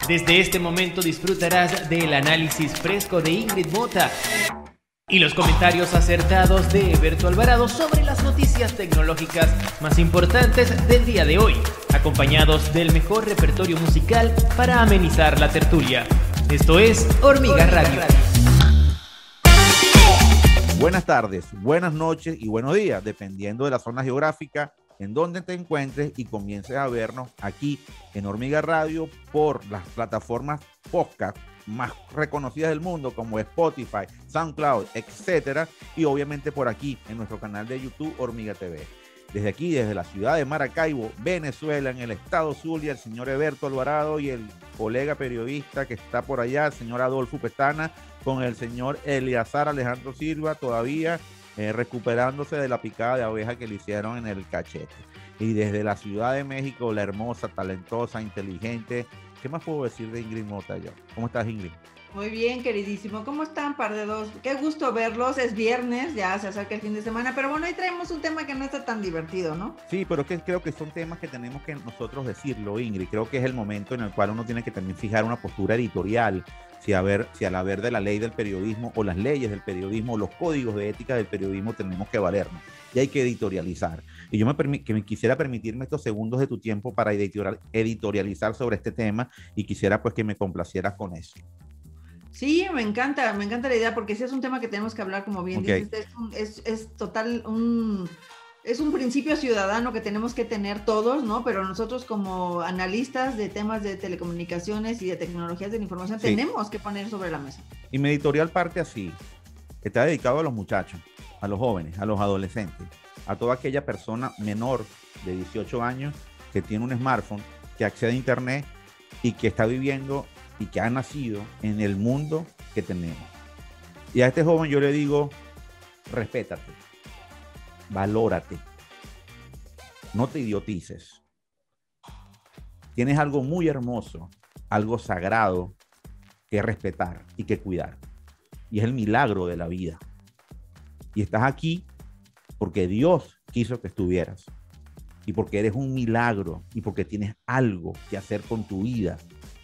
Desde este momento disfrutarás del análisis fresco de Ingrid Mota y los comentarios acertados de Eberto Alvarado sobre las noticias tecnológicas más importantes del día de hoy, acompañados del mejor repertorio musical para amenizar la tertulia. Esto es Hormiga Radio. Buenas tardes, buenas noches y buenos días, dependiendo de la zona geográfica en donde te encuentres y comiences a vernos aquí en Hormiga Radio por las plataformas podcast más reconocidas del mundo como Spotify, SoundCloud, etcétera, y obviamente por aquí en nuestro canal de YouTube Hormiga TV. Desde aquí, desde la ciudad de Maracaibo, Venezuela, en el estado Zulia, el señor Eberto Alvarado y el colega periodista que está por allá, el señor Adolfo Pestana, con el señor Eleazar Alejandro Silva, todavía recuperándose de la picada de abeja que le hicieron en el cachete. Y desde la Ciudad de México, la hermosa, talentosa, inteligente. ¿Qué más puedo decir de Ingrid Mota yo? ¿Cómo estás, Ingrid? Muy bien, queridísimo. ¿Cómo están, par de dos? Qué gusto verlos. Es viernes, ya se acerca el fin de semana, pero bueno, ahí traemos un tema que no está tan divertido, ¿no? Sí, pero creo que son temas que tenemos que nosotros decirlo, Ingrid. Creo que es el momento en el cual uno tiene que también fijar una postura editorial, si al haber de la ley del periodismo o las leyes del periodismo, los códigos de ética del periodismo tenemos que valernos y hay que editorializar. Y yo me quisiera permitirme estos segundos de tu tiempo para editorializar sobre este tema y quisiera pues que me complacieras con eso. Sí, me encanta la idea porque sí es un tema que tenemos que hablar, como bien dices, es un principio ciudadano que tenemos que tener todos, ¿no? Pero nosotros como analistas de temas de telecomunicaciones y de tecnologías de la información tenemos que poner sobre la mesa. Y mi editorial parte así, está dedicado a los muchachos, a los jóvenes, a los adolescentes, a toda aquella persona menor de 18 años que tiene un smartphone, que accede a internet y que está viviendo y que ha nacido en el mundo que tenemos. Y a este joven yo le digo, respétate, valórate, no te idiotices. Tienes algo muy hermoso, algo sagrado que respetar y que cuidar. Y es el milagro de la vida. Y estás aquí porque Dios quiso que estuvieras. Y porque eres un milagro y porque tienes algo que hacer con tu vida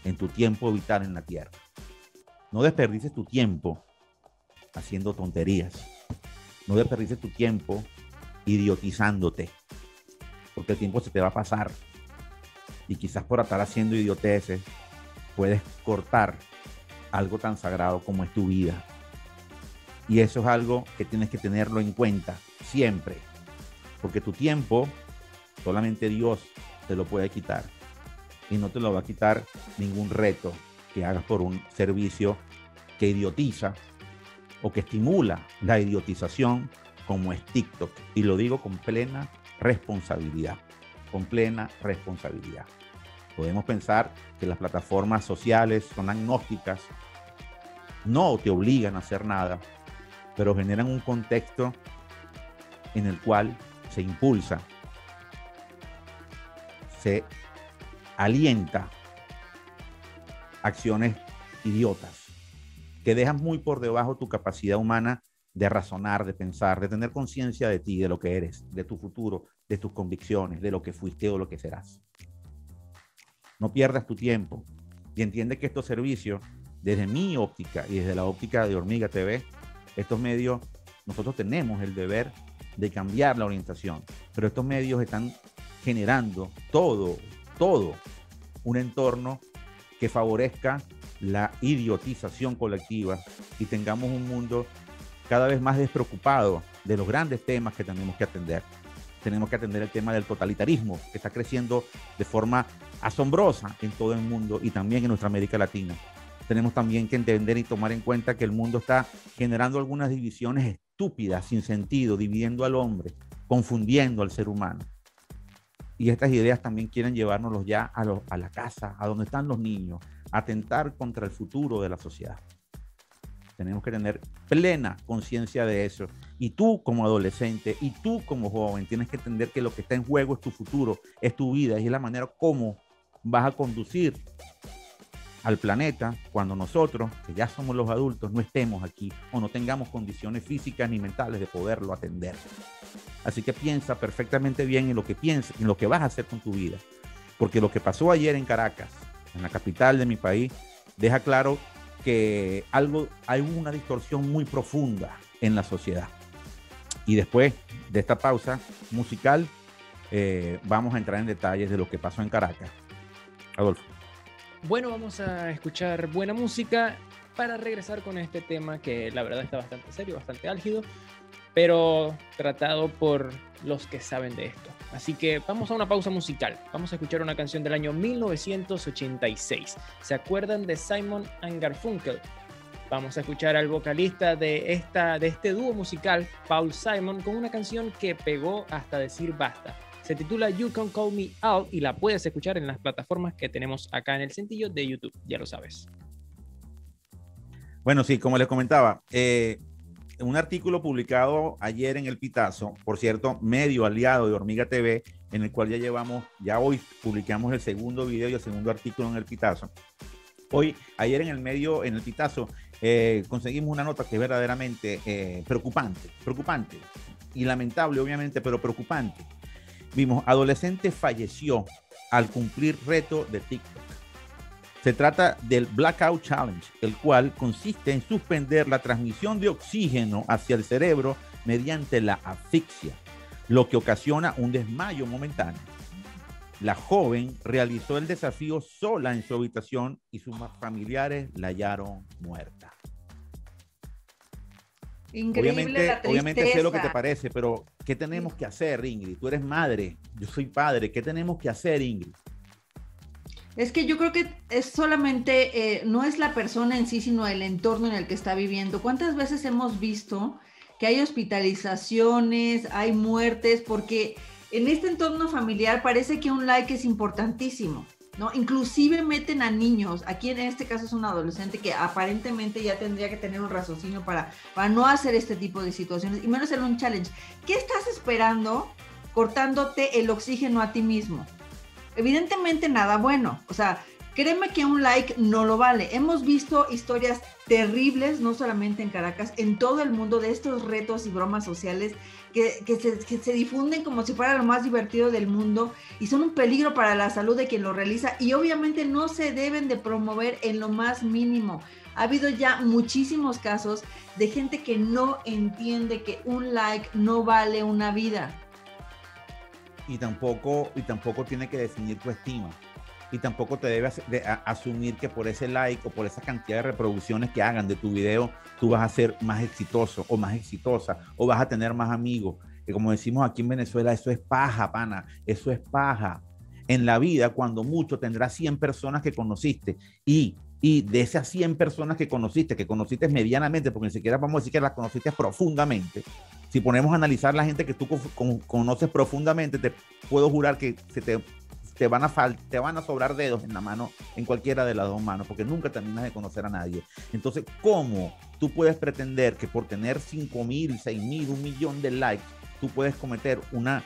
en tu tiempo vital en la tierra. No desperdices tu tiempo haciendo tonterías. No desperdices tu tiempo idiotizándote, porque el tiempo se te va a pasar y quizás por estar haciendo idioteces puedes cortar algo tan sagrado como es tu vida. Y eso es algo que tienes que tenerlo en cuenta siempre, porque tu tiempo solamente Dios te lo puede quitar y no te lo va a quitar ningún reto que hagas por un servicio que idiotiza o que estimula la idiotización como es TikTok. Y lo digo con plena responsabilidad, con plena responsabilidad. Podemos pensar que las plataformas sociales son agnósticas, no te obligan a hacer nada, pero generan un contexto en el cual se impulsa, se alienta acciones idiotas que dejan muy por debajo tu capacidad humana de razonar, de pensar, de tener conciencia de ti, de lo que eres, de tu futuro, de tus convicciones, de lo que fuiste o lo que serás. No pierdas tu tiempo y entiende que estos servicios, desde mi óptica y desde la óptica de Hormiga TV, estos medios, nosotros tenemos el deber de cambiar la orientación, pero estos medios están generando todo un entorno que favorezca la idiotización colectiva y tengamos un mundo cada vez más despreocupado de los grandes temas que tenemos que atender. Tenemos que atender el tema del totalitarismo, que está creciendo de forma asombrosa en todo el mundo y también en nuestra América Latina. Tenemos también que entender y tomar en cuenta que el mundo está generando algunas divisiones estúpidas, sin sentido, dividiendo al hombre, confundiendo al ser humano. Y estas ideas también quieren llevárnoslos ya a la casa, a donde están los niños, a atentar contra el futuro de la sociedad. Tenemos que tener plena conciencia de eso. Y tú como adolescente y tú como joven tienes que entender que lo que está en juego es tu futuro, es tu vida y es la manera como vas a conducir al planeta cuando nosotros, que ya somos los adultos, no estemos aquí o no tengamos condiciones físicas ni mentales de poderlo atender. Así que piensa perfectamente bien en lo que piensas, en lo que vas a hacer con tu vida. Porque lo que pasó ayer en Caracas, en la capital de mi país, deja claro que hay una distorsión muy profunda en la sociedad. Y después de esta pausa musical, vamos a entrar en detalles de lo que pasó en Caracas. Adolfo. Bueno, vamos a escuchar buena música para regresar con este tema que la verdad está bastante serio, bastante álgido, pero tratado por los que saben de esto. Así que vamos a una pausa musical. Vamos a escuchar una canción del año 1986. ¿Se acuerdan de Simon & Garfunkel? Vamos a escuchar al vocalista de este dúo musical, Paul Simon, con una canción que pegó hasta decir basta. Se titula You Can Call Me Out y la puedes escuchar en las plataformas que tenemos acá en el cintillo de YouTube, ya lo sabes. Bueno, sí, como les comentaba, un artículo publicado ayer en El Pitazo, por cierto, medio aliado de Hormiga TV, en el cual ya hoy publicamos el segundo video y el segundo artículo en El Pitazo. Ayer en El Pitazo, conseguimos una nota que es verdaderamente preocupante y lamentable, obviamente, pero preocupante. Vimos, adolescente falleció al cumplir reto de TikTok. Se trata del Blackout Challenge, el cual consiste en suspender la transmisión de oxígeno hacia el cerebro mediante la asfixia, lo que ocasiona un desmayo momentáneo. La joven realizó el desafío sola en su habitación y sus familiares la hallaron muerta. Increíble. Obviamente sé lo que te parece, pero ¿qué tenemos que hacer, Ingrid? Tú eres madre, yo soy padre. ¿Qué tenemos que hacer, Ingrid? Es que yo creo que es solamente, no es la persona en sí, sino el entorno en el que está viviendo. ¿Cuántas veces hemos visto que hay hospitalizaciones, hay muertes? Porque en este entorno familiar parece que un like es importantísimo, ¿no? Inclusive meten a niños, aquí en este caso es un adolescente que aparentemente ya tendría que tener un raciocinio para no hacer este tipo de situaciones, y menos en un challenge. ¿Qué estás esperando cortándote el oxígeno a ti mismo? Evidentemente nada bueno, o sea, créeme que un like no lo vale. Hemos visto historias terribles, no solamente en Caracas, en todo el mundo, de estos retos y bromas sociales que se difunden como si fuera lo más divertido del mundo y son un peligro para la salud de quien lo realiza, y obviamente no se deben de promover en lo más mínimo. Ha habido ya muchísimos casos de gente que no entiende que un like no vale una vida. Y tampoco tiene que definir tu estima. Y tampoco te debe asumir que por ese like o por esa cantidad de reproducciones que hagan de tu video, tú vas a ser más exitoso o más exitosa o vas a tener más amigos. Que como decimos aquí en Venezuela, eso es paja, pana. Eso es paja. En la vida, cuando mucho, tendrás 100 personas que conociste y de esas 100 personas que conociste medianamente, porque ni siquiera vamos a decir que las conociste profundamente. Si ponemos a analizar la gente que tú conoces profundamente, te puedo jurar que te van a sobrar dedos en la mano, en cualquiera de las dos manos, porque nunca terminas de conocer a nadie. Entonces, ¿cómo tú puedes pretender que por tener 5,000, 6,000, 1,000,000 de likes, tú puedes cometer una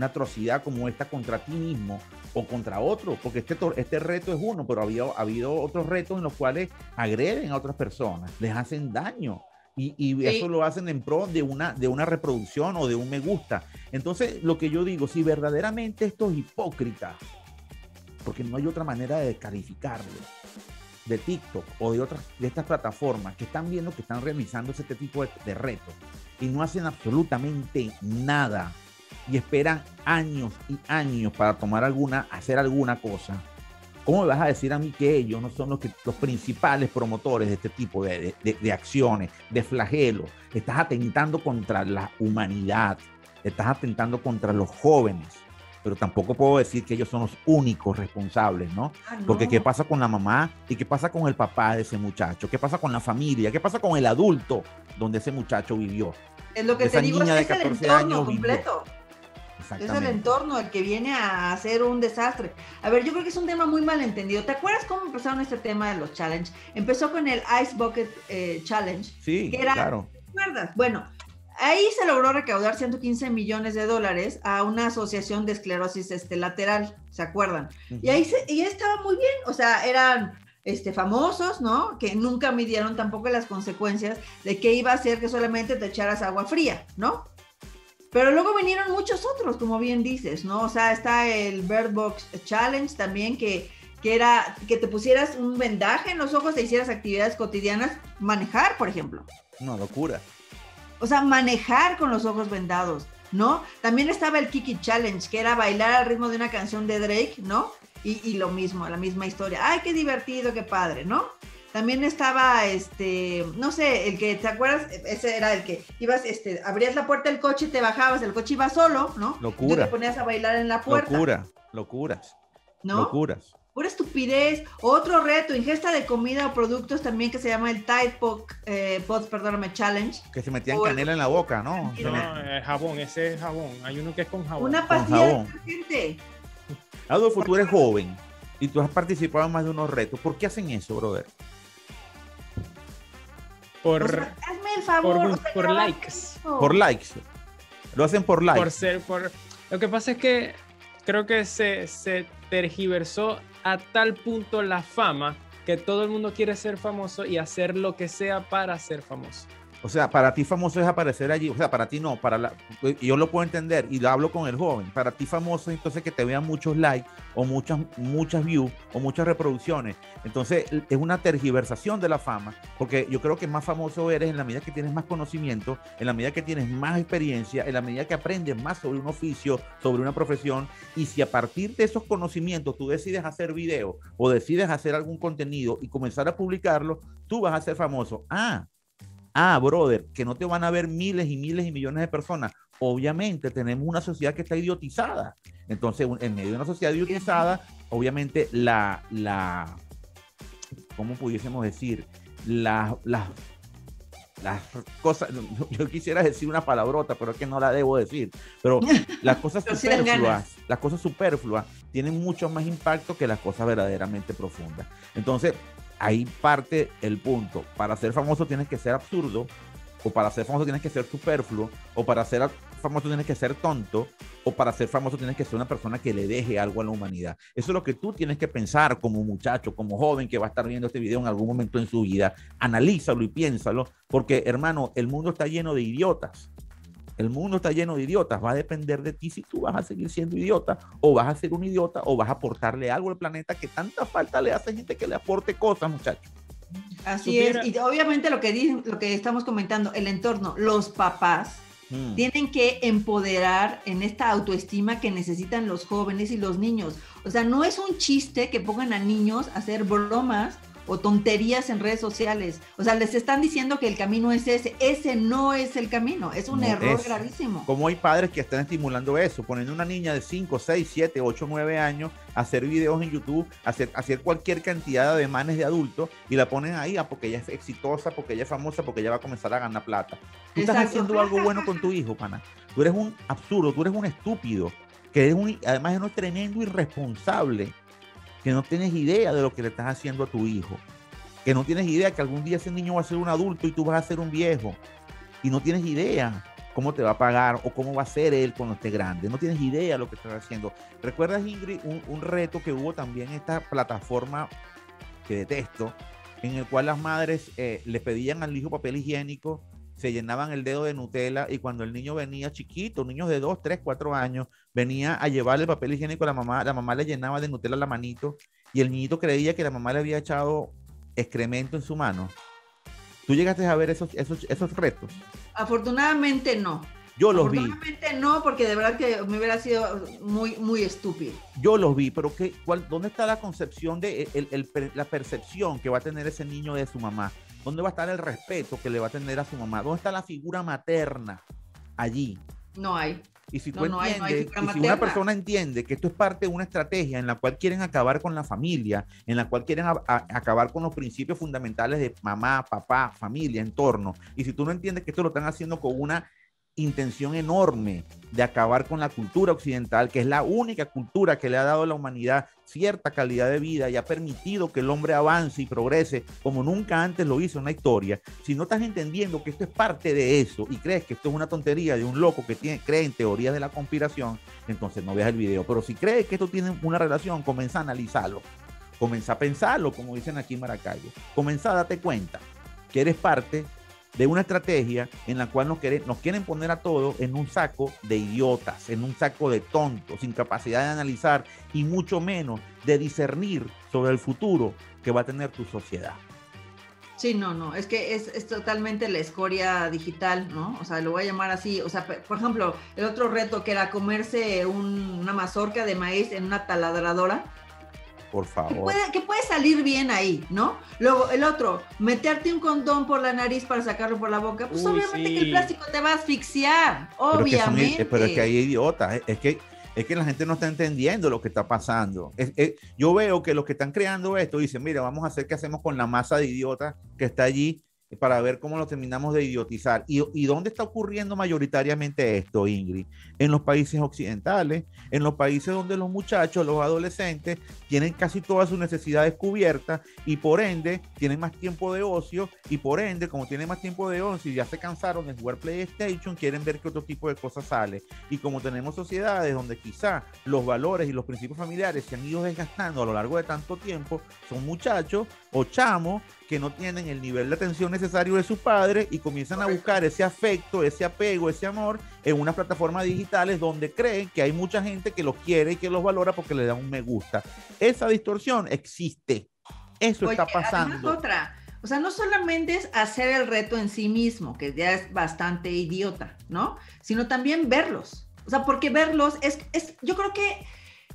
atrocidad como esta contra ti mismo o contra otro? Porque este reto es uno, pero ha habido otros retos en los cuales agreden a otras personas, les hacen daño. Y sí, eso lo hacen en pro de una reproducción o de un me gusta. Entonces, lo que yo digo, si verdaderamente estos hipócritas, porque no hay otra manera de calificarlo, de TikTok o de estas plataformas que están viendo que están realizando este tipo de retos y no hacen absolutamente nada y esperan años y años para hacer alguna cosa, ¿cómo me vas a decir a mí que ellos no son los principales promotores de este tipo de acciones, de flagelos? Estás atentando contra la humanidad, estás atentando contra los jóvenes, pero tampoco puedo decir que ellos son los únicos responsables, ¿no? No. Porque ¿qué pasa con la mamá y qué pasa con el papá de ese muchacho? ¿Qué pasa con la familia? ¿Qué pasa con el adulto donde ese muchacho vivió? Es lo que te digo, es el entorno completo. Es el entorno el que viene a hacer un desastre. A ver, yo creo que es un tema muy mal entendido. ¿Te acuerdas cómo empezaron este tema de los challenges? Empezó con el Ice Bucket Challenge. Sí, que era, claro. ¿Te acuerdas? Bueno, ahí se logró recaudar $115 millones a una asociación de esclerosis lateral, ¿se acuerdan? Uh-huh. Y ahí estaba muy bien, o sea, eran famosos, ¿no? Que nunca midieron tampoco las consecuencias de qué iba a hacer que solamente te echaras agua fría, ¿no? Pero luego vinieron muchos otros, como bien dices, ¿no? O sea, está el Bird Box Challenge también, que que era que te pusieras un vendaje en los ojos e hicieras actividades cotidianas, manejar, por ejemplo. Una locura. O sea, manejar con los ojos vendados, ¿no? También estaba el Kiki Challenge, que era bailar al ritmo de una canción de Drake, ¿no? Y lo mismo, la misma historia. ¡Ay, qué divertido, qué padre!, ¿no? También estaba, no sé, el que, ¿te acuerdas? Ese era el que ibas, abrías la puerta del coche, te bajabas, el coche iba solo, ¿no? Locura. Y tú te ponías a bailar en la puerta. Locuras. ¿No? Locuras. Pura estupidez. Otro reto, ingesta de comida o productos también que se llama el Tide Pods, perdóname, Challenge. Que se metían canela en la boca, ¿no? No, jabón, ese es jabón. Hay uno que es con jabón. Una pastilla de detergente. Adolfo, tú eres joven y tú has participado en más de unos retos. ¿Por qué hacen eso, brother? O sea, hazme el favor. Por likes. Por likes. Lo hacen por likes. Lo que pasa es que creo que se tergiversó a tal punto la fama que todo el mundo quiere ser famoso y hacer lo que sea para ser famoso. O sea, para ti famoso es aparecer allí. O sea, para ti no. Yo lo puedo entender y lo hablo con el joven. Para ti famoso es entonces que te vean muchos likes o muchas views o muchas reproducciones. Entonces es una tergiversación de la fama, porque yo creo que más famoso eres en la medida que tienes más conocimiento, en la medida que tienes más experiencia, en la medida que aprendes más sobre un oficio, sobre una profesión. Y si a partir de esos conocimientos tú decides hacer video o decides hacer algún contenido y comenzar a publicarlo, tú vas a ser famoso. Brother, que no te van a ver miles y miles y millones de personas. Obviamente tenemos una sociedad que está idiotizada. Entonces, en medio de una sociedad idiotizada, obviamente ¿cómo pudiésemos decir? Las cosas, yo quisiera decir una palabrota, pero es que no la debo decir. Pero las cosas superfluas tienen mucho más impacto que las cosas verdaderamente profundas. Entonces, ahí parte el punto. Para ser famoso tienes que ser absurdo, o para ser famoso tienes que ser superfluo, o para ser famoso tienes que ser tonto, o para ser famoso tienes que ser una persona que le deje algo a la humanidad. Eso es lo que tú tienes que pensar como muchacho, como joven que va a estar viendo este video en algún momento en su vida. Analízalo y piénsalo, porque, hermano, el mundo está lleno de idiotas. El mundo está lleno de idiotas. Va a depender de ti si tú vas a seguir siendo idiota, o vas a ser un idiota, o vas a aportarle algo al planeta, que tanta falta le hace gente que le aporte cosas, muchachos. Así es. Y obviamente lo que estamos comentando, el entorno, los papás tienen que empoderar en esta autoestima que necesitan los jóvenes y los niños. O sea, no es un chiste que pongan a niños a hacer bromas o tonterías en redes sociales. O sea, les están diciendo que el camino es ese no es el camino, es un error gravísimo. Como hay padres que están estimulando eso, poniendo a una niña de 5, 6, 7, 8, 9 años a hacer videos en YouTube, hacer cualquier cantidad de ademanes de adultos, y la ponen ahí porque ella es exitosa, porque ella es famosa, porque ella va a comenzar a ganar plata. Tú estás haciendo algo bueno con tu hijo, pana. Tú eres un absurdo, tú eres un estúpido, además eres un tremendo irresponsable, que no tienes idea de lo que le estás haciendo a tu hijo, que no tienes idea que algún día ese niño va a ser un adulto y tú vas a ser un viejo, y no tienes idea cómo te va a pagar o cómo va a ser él cuando esté grande. No tienes idea de lo que estás haciendo. ¿Recuerdas, Ingrid, un reto que hubo también en esta plataforma que detesto, en el cual las madres le pedían al hijo papel higiénico, se llenaban el dedo de Nutella, y cuando el niño venía chiquito, niños de 2, 3, 4 años, venía a llevarle el papel higiénico a la mamá le llenaba de Nutella la manito, y el niñito creía que la mamá le había echado excremento en su mano? ¿Tú llegaste a ver esos retos? Afortunadamente no. Yo los vi. Afortunadamente no, porque de verdad que me hubiera sido muy, muy estúpido. Yo los vi, pero ¿dónde está la concepción de la percepción que va a tener ese niño de su mamá? ¿Dónde va a estar el respeto que le va a tener a su mamá? ¿Dónde está la figura materna allí? No hay. Y si tú entiendes, y si una persona entiende que esto es parte de una estrategia en la cual quieren acabar con la familia, en la cual quieren acabar con los principios fundamentales de mamá, papá, familia, entorno, y si tú no entiendes que esto lo están haciendo con una intención enorme de acabar con la cultura occidental, que es la única cultura que le ha dado a la humanidad cierta calidad de vida y ha permitido que el hombre avance y progrese como nunca antes lo hizo en la historia. Si no estás entendiendo que esto es parte de eso y crees que esto es una tontería de un loco que cree en teorías de la conspiración, entonces no veas el video. Pero si crees que esto tiene una relación, comienza a analizarlo, comienza a pensarlo, como dicen aquí en Maracaibo, comienza a darte cuenta que eres parte de una estrategia en la cual nos quieren poner a todos en un saco de idiotas, en un saco de tontos, sin capacidad de analizar y mucho menos de discernir sobre el futuro que va a tener tu sociedad. Sí, no, es que es totalmente la escoria digital, ¿no? O sea, lo voy a llamar así. O sea, por ejemplo, el otro reto que era comerse una mazorca de maíz en una taladradora. Por favor. Que puede salir bien ahí, ¿no? Luego, el otro, meterte un condón por la nariz para sacarlo por la boca. Pues obviamente que el plástico te va a asfixiar, obviamente. Pero es que hay idiotas, es que la gente no está entendiendo lo que está pasando. Yo veo que los que están creando esto dicen, mira, vamos a hacer qué hacemos con la masa de idiotas que está allí para ver cómo lo terminamos de idiotizar. ¿Y dónde está ocurriendo mayoritariamente esto, Ingrid? En los países occidentales, en los países donde los muchachos, los adolescentes, tienen casi todas sus necesidades cubiertas y por ende tienen más tiempo de ocio y por ende, como tienen más tiempo de ocio y ya se cansaron de jugar PlayStation, quieren ver qué otro tipo de cosas sale. Y como tenemos sociedades donde quizá los valores y los principios familiares se han ido desgastando a lo largo de tanto tiempo, son muchachos o chamos que no tienen el nivel de atención necesario de sus padres y comienzan a buscar ese afecto, ese apego, ese amor en unas plataformas digitales donde creen que hay mucha gente que los quiere y que los valora porque le da un me gusta. Esa distorsión existe. Eso está pasando. Otra. O sea, no solamente es hacer el reto en sí mismo, que ya es bastante idiota, ¿no? Sino también verlos. O sea, porque verlos yo creo que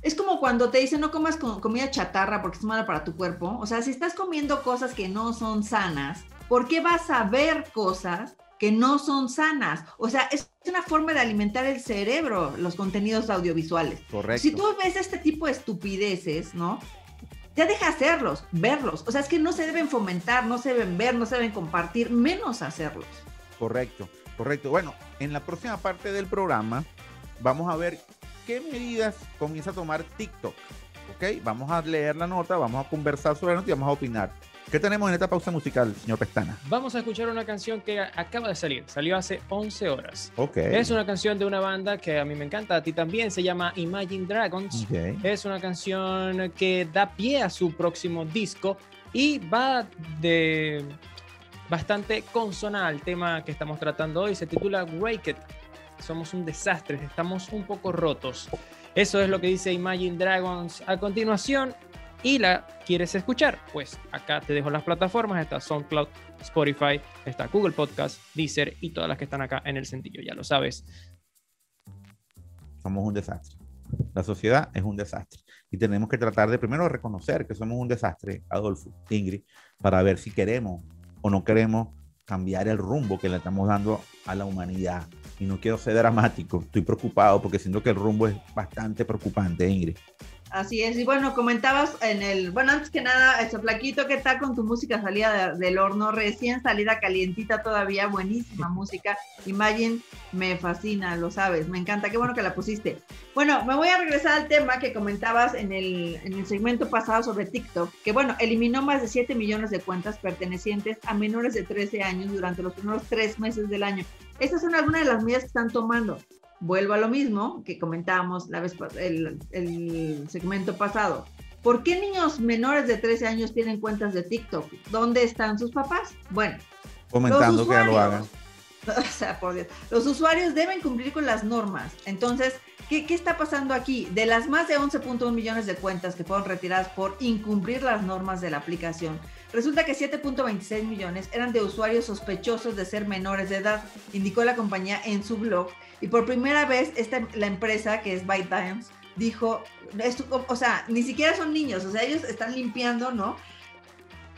es como cuando te dicen no comas comida chatarra porque es mala para tu cuerpo. O sea, si estás comiendo cosas que no son sanas, ¿por qué vas a ver cosas que no son sanas? O sea, es una forma de alimentar el cerebro, los contenidos audiovisuales. Correcto. Si tú ves este tipo de estupideces, ¿no? Ya deja hacerlos, verlos. O sea, es que no se deben fomentar, no se deben ver, no se deben compartir, menos hacerlos. Correcto. Bueno, en la próxima parte del programa vamos a ver qué medidas comienza a tomar TikTok. ¿Ok? Vamos a leer la nota, vamos a conversar sobre la nota y vamos a opinar. ¿Qué tenemos en esta pausa musical, señor Pestana? Vamos a escuchar una canción que acaba de salir. Salió hace 11 horas. Ok. Es una canción de una banda que a mí me encanta, a ti también. Se llama Imagine Dragons. Okay. Es una canción que da pie a su próximo disco y va de bastante consona al tema que estamos tratando hoy. Se titula Break It. Somos un desastre, estamos un poco rotos. Eso es lo que dice Imagine Dragons a continuación. ¿Y la quieres escuchar? Pues acá te dejo las plataformas. Está SoundCloud, Spotify, está Google Podcast, Deezer y todas las que están acá en el Centillo, ya lo sabes. Somos un desastre. La sociedad es un desastre. Y tenemos que tratar de primero reconocer que somos un desastre, Adolfo, Ingrid, para ver si queremos o no queremos cambiar el rumbo que le estamos dando a la humanidad. Y no quiero ser dramático, estoy preocupado porque siento que el rumbo es bastante preocupante, Ingrid. Así es, y bueno, comentabas antes que nada, Flaquito, ¿qué tal con tu música salida del horno? Recién salida, calientita todavía, buenísima música. Imagine, me fascina, lo sabes, me encanta, qué bueno que la pusiste. Bueno, me voy a regresar al tema que comentabas en el segmento pasado sobre TikTok, que bueno, eliminó más de 7 millones de cuentas pertenecientes a menores de 13 años durante los primeros 3 meses del año. Estas son algunas de las medidas que están tomando. Vuelvo a lo mismo que comentábamos el segmento pasado. ¿Por qué niños menores de 13 años tienen cuentas de TikTok? ¿Dónde están sus papás? Bueno, comentando que lo hagan. O sea, por Dios, los usuarios deben cumplir con las normas. Entonces, ¿qué está pasando aquí? De las más de 11.1 millones de cuentas que fueron retiradas por incumplir las normas de la aplicación, resulta que 7.26 millones eran de usuarios sospechosos de ser menores de edad, indicó la compañía en su blog. Y por primera vez la empresa, que es ByteDance, dijo, o sea, ni siquiera son niños, o sea, ellos están limpiando, ¿no?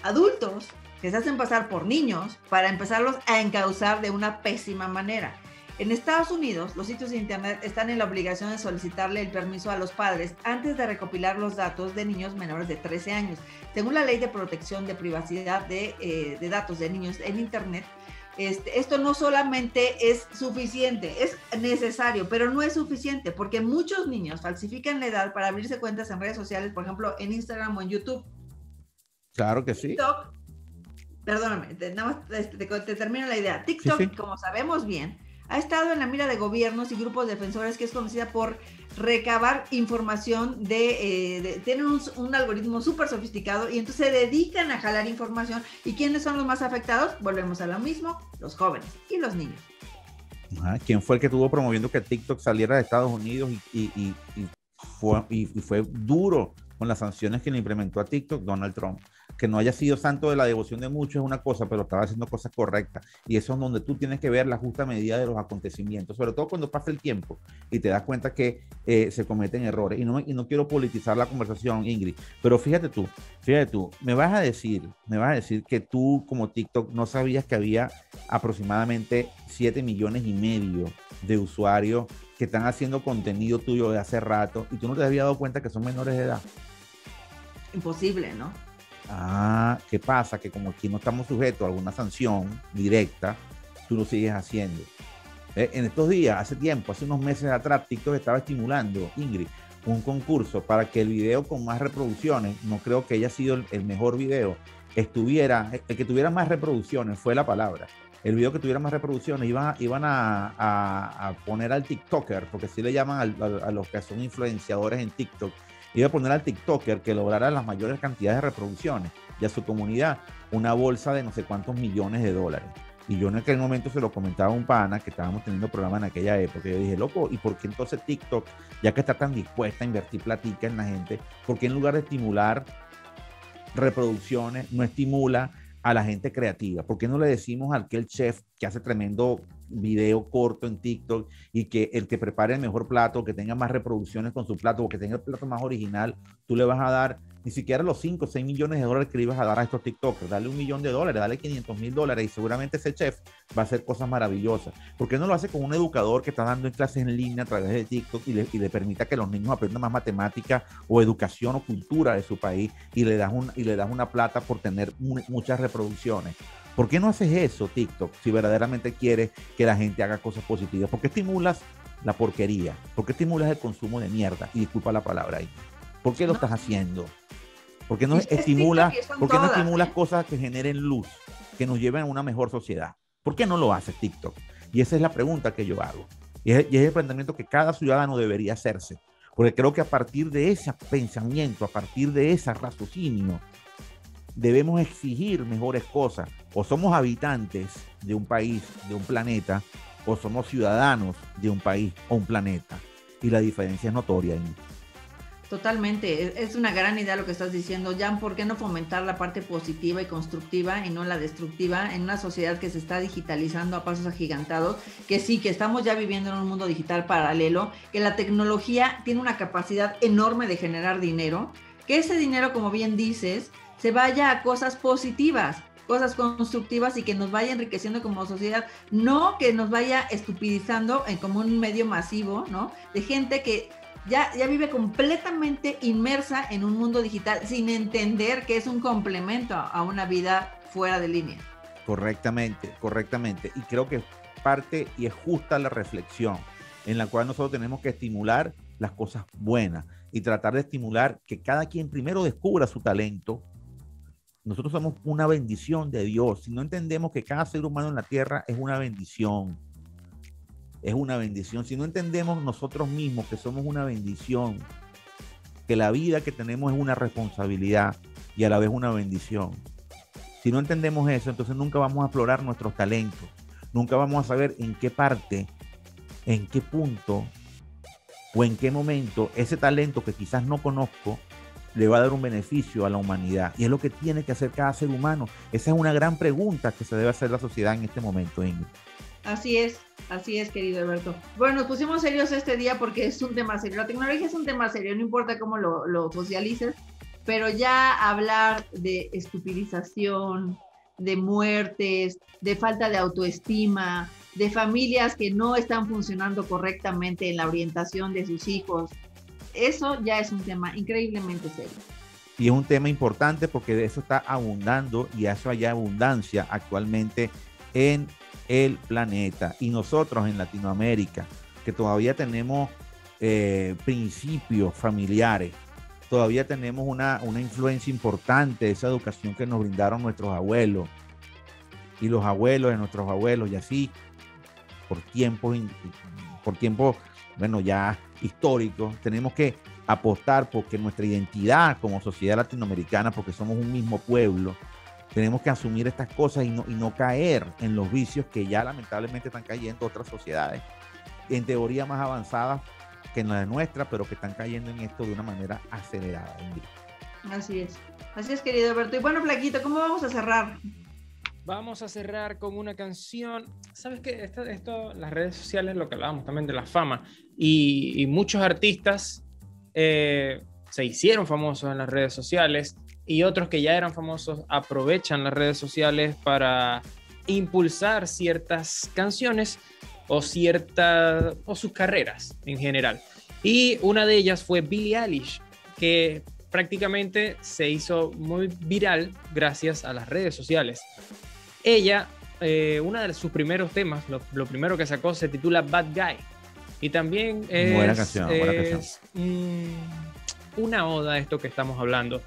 Adultos que se hacen pasar por niños para empezarlos a encauzar de una pésima manera. En Estados Unidos, los sitios de internet están en la obligación de solicitarle el permiso a los padres antes de recopilar los datos de niños menores de 13 años. Según la Ley de Protección de Privacidad de Datos de Niños en Internet, esto no solamente es suficiente, es necesario, pero no es suficiente, porque muchos niños falsifican la edad para abrirse cuentas en redes sociales, por ejemplo, en Instagram o en YouTube. Claro que sí. TikTok, perdóname, nada más te termino la idea. TikTok, sí. Como sabemos bien, ha estado en la mira de gobiernos y grupos defensores, que es conocida por recabar información tienen un algoritmo súper sofisticado y entonces se dedican a jalar información. ¿Y quiénes son los más afectados? Volvemos a lo mismo, los jóvenes y los niños. ¿Quién fue el que estuvo promoviendo que TikTok saliera de Estados Unidos y fue duro con las sanciones que le implementó a TikTok? Donald Trump. Que no haya sido santo de la devoción de muchos es una cosa, pero estaba haciendo cosas correctas, y eso es donde tú tienes que ver la justa medida de los acontecimientos, sobre todo cuando pasa el tiempo y te das cuenta que se cometen errores. Y no quiero politizar la conversación, Ingrid, pero fíjate tú, me vas a decir que tú, como TikTok, no sabías que había aproximadamente 7,5 millones de usuarios que están haciendo contenido tuyo de hace rato, y tú no te habías dado cuenta que son menores de edad. Imposible, ¿no? ¿Qué pasa? Que como aquí no estamos sujetos a alguna sanción directa, tú lo sigues haciendo. En estos días, hace unos meses atrás, TikTok estaba estimulando, Ingrid, un concurso para que el video con más reproducciones, no creo que haya sido el mejor video, el que tuviera más reproducciones, fue la palabra. El video que tuviera más reproducciones iban a poner al TikToker, porque así le llaman a los que son influenciadores en TikTok, iba a poner al TikToker que lograra las mayores cantidades de reproducciones y a su comunidad una bolsa de no sé cuántos millones de dólares. Y yo en aquel momento se lo comentaba a un pana que estábamos teniendo programa en aquella época. Yo dije, loco, ¿y por qué entonces TikTok, ya que está tan dispuesta a invertir platica en la gente, por qué en lugar de estimular reproducciones, no estimula a la gente creativa? ¿Por qué no le decimos a aquel chef que hace tremendo video corto en TikTok y que el que prepare el mejor plato, que tenga más reproducciones con su plato o que tenga el plato más original, tú le vas a dar ni siquiera los 5 o 6 millones de dólares que le ibas a dar a estos TikTokers? Dale $1 millón, dale $500,000 y seguramente ese chef va a hacer cosas maravillosas. ¿Por qué no lo hace con un educador que está dando clases en línea a través de TikTok y le permita que los niños aprendan más matemática o educación o cultura de su país, y le das una plata por tener muchas reproducciones? ¿Por qué no haces eso, TikTok, si verdaderamente quieres que la gente haga cosas positivas? ¿Por qué estimulas la porquería? ¿Por qué estimulas el consumo de mierda? Y disculpa la palabra ahí. ¿Por qué lo estás haciendo? ¿Por qué no estimulas cosas que generen luz, que nos lleven a una mejor sociedad? ¿Por qué no lo haces, TikTok? Y esa es la pregunta que yo hago. Y es el planteamiento que cada ciudadano debería hacerse. Porque creo que a partir de ese pensamiento, a partir de ese raciocinio, debemos exigir mejores cosas. O somos habitantes de un país, de un planeta, o somos ciudadanos de un país o un planeta. Y la diferencia es notoria. Totalmente, es una gran idea lo que estás diciendo, Jan. ¿Por qué no fomentar la parte positiva y constructiva y no la destructiva en una sociedad que se está digitalizando a pasos agigantados? Que sí, que estamos ya viviendo en un mundo digital paralelo, que la tecnología tiene una capacidad enorme de generar dinero, que ese dinero, como bien dices, se vaya a cosas positivas, cosas constructivas, y que nos vaya enriqueciendo como sociedad, no que nos vaya estupidizando como un medio masivo, ¿no? De gente que ya vive completamente inmersa en un mundo digital sin entender que es un complemento a una vida fuera de línea. Correctamente. Y creo que parte y es justa la reflexión en la cual nosotros tenemos que estimular las cosas buenas y tratar de estimular que cada quien primero descubra su talento. Nosotros somos una bendición de Dios. Si no entendemos que cada ser humano en la tierra es una bendición, si no entendemos nosotros mismos que somos una bendición, que la vida que tenemos es una responsabilidad y a la vez una bendición, si no entendemos eso, entonces nunca vamos a explorar nuestros talentos, nunca vamos a saber en qué parte, en qué punto o en qué momento ese talento que quizás no conozco le va a dar un beneficio a la humanidad. Y es lo que tiene que hacer cada ser humano. Esa es una gran pregunta que se debe hacer la sociedad en este momento, Ingrid. Así es, querido Alberto. Bueno, nos pusimos serios este día porque es un tema serio. La tecnología es un tema serio, no importa cómo lo socialices, pero ya hablar de estupidización, de muertes, de falta de autoestima, de familias que no están funcionando correctamente en la orientación de sus hijos, eso ya es un tema increíblemente serio. Y es un tema importante porque de eso está abundando, y eso hay abundancia actualmente en el planeta. Y nosotros en Latinoamérica, que todavía tenemos principios familiares, todavía tenemos una influencia importante de esa educación que nos brindaron nuestros abuelos y los abuelos de nuestros abuelos, y así tiempos, bueno, ya históricos. Tenemos que apostar porque nuestra identidad como sociedad latinoamericana, porque somos un mismo pueblo, tenemos que asumir estas cosas y no caer en los vicios que ya lamentablemente están cayendo otras sociedades, en teoría más avanzadas que en la de nuestra, pero que están cayendo en esto de una manera acelerada. Así es, querido Alberto. Y bueno, Flaquito, ¿cómo vamos a cerrar? Vamos a cerrar con una canción. ¿Sabes qué? Esto, las redes sociales, lo que hablábamos también de la fama, y muchos artistas se hicieron famosos en las redes sociales, y otros que ya eran famosos aprovechan las redes sociales para impulsar ciertas canciones o sus carreras en general. Y una de ellas fue Billie Eilish, que prácticamente se hizo muy viral gracias a las redes sociales. Ella, uno de sus primeros temas, lo primero que sacó, se titula Bad Guy. Y también es buena canción. Una oda a esto que estamos hablando.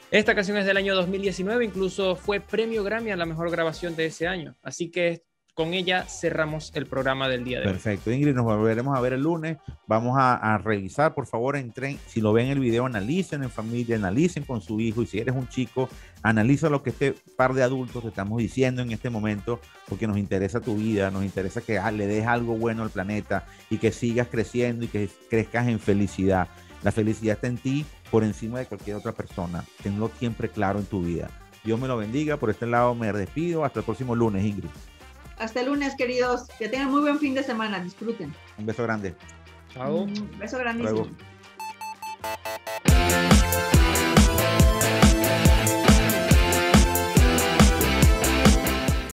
Esta canción es del año 2019, incluso fue premio Grammy a la mejor grabación de ese año. Así que con ella cerramos el programa del día de hoy. Perfecto, Ingrid, nos volveremos a ver el lunes. Vamos a revisar, por favor, entren, si lo ven el video, analicen en familia, analicen con su hijo, y si eres un chico, analiza lo que este par de adultos te estamos diciendo en este momento, porque nos interesa tu vida, nos interesa que le des algo bueno al planeta y que sigas creciendo y que crezcas en felicidad. La felicidad está en ti por encima de cualquier otra persona. Tenlo siempre claro en tu vida. Dios me lo bendiga. Por este lado me despido. Hasta el próximo lunes, Ingrid. Hasta el lunes, queridos. Que tengan muy buen fin de semana. Disfruten. Un beso grande. Chao. Un beso grandísimo. Luego.